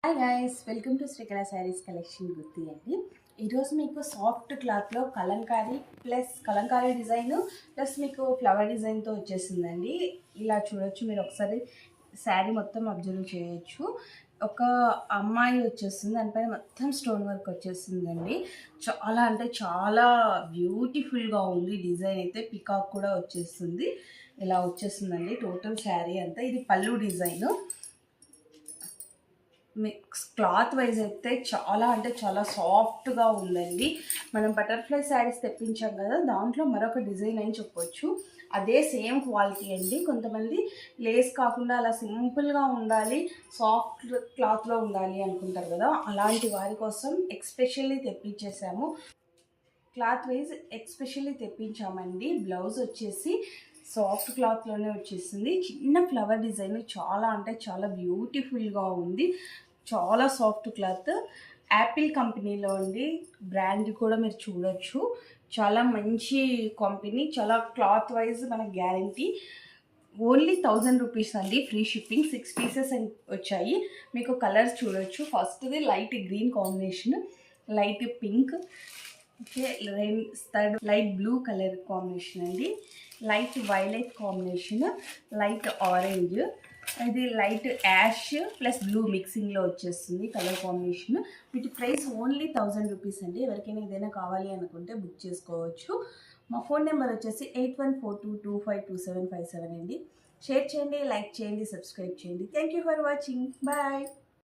Hi guys, welcome to Srikala saris collection. గుర్తి అండి. ఈరోజు మీకు సాఫ్ట్ క్లాత్లో కలంకారీ డిజైన్ ప్లస్ మీకు ఫ్లవర్ డిజైన్తో వచ్చేసిందండి. ఇలా చూడొచ్చు, మీరు ఒకసారి శారీ మొత్తం అబ్జర్వ్ చేయొచ్చు. ఒక అమ్మాయి వచ్చేస్తుంది, దానిపైన మొత్తం స్టోన్ వర్క్ వచ్చేసిందండి. చాలా అంటే చాలా బ్యూటిఫుల్గా ఉంది. డిజైన్ అయితే పికాక్ కూడా వచ్చేస్తుంది. ఇలా వచ్చేస్తుందండి టోటల్ శారీ అంతా. ఇది పళ్ళు డిజైన్. మిక్స్ క్లాత్ వైజ్ అయితే చాలా అంటే చాలా సాఫ్ట్గా ఉందండి. మనం బటర్ఫ్లై శారీస్ తెప్పించాం కదా, దాంట్లో మరొక డిజైన్ అని చెప్పొచ్చు. అదే సేమ్ క్వాలిటీ అండి. కొంతమంది లేస్ కాకుండా అలా సింపుల్గా ఉండాలి, సాఫ్ట్ క్లాత్లో ఉండాలి అనుకుంటారు కదా, అలాంటి వారి కోసం ఎక్స్పెషల్లీ తెప్పించేసాము. క్లాత్ వైజ్ ఎక్స్పెషల్లీ తెప్పించామండి. బ్లౌజ్ వచ్చేసి సాఫ్ట్ క్లాత్లోనే వచ్చేసింది. చిన్న ఫ్లవర్ డిజైన్ చాలా అంటే చాలా బ్యూటిఫుల్గా ఉంది. చాలా సాఫ్ట్ క్లాత్. యాపిల్ కంపెనీలో అండి. బ్రాండ్ కూడా మీరు చూడొచ్చు. చాలా మంచి కంపెనీ. చాలా క్లాత్ వైజ్ మనకు గ్యారంటీ. ఓన్లీ 1000 రూపీస్ అండి, ఫ్రీ షిప్పింగ్. 6 పీసెస్ వచ్చాయి. మీకు కలర్స్ చూడొచ్చు. ఫస్ట్ది light green combination, light pink, okay, third light blue colour combination అండి, light violet combination, light orange, ఇది లైట్ యాష్ ప్లస్ బ్లూ మిక్సింగ్లో వచ్చేస్తుంది కలర్ కాంబినేషన్. వీటి ప్రైస్ ఓన్లీ 1000 రూపీస్ అండి. ఎవరికైనా ఏదైనా కావాలి అనుకుంటే బుక్ చేసుకోవచ్చు. మా ఫోన్ నెంబర్ వచ్చేసి 8142252757 అండి. షేర్ చేయండి, లైక్ చేయండి, సబ్స్క్రైబ్ చేయండి. Thank you for watching. Bye.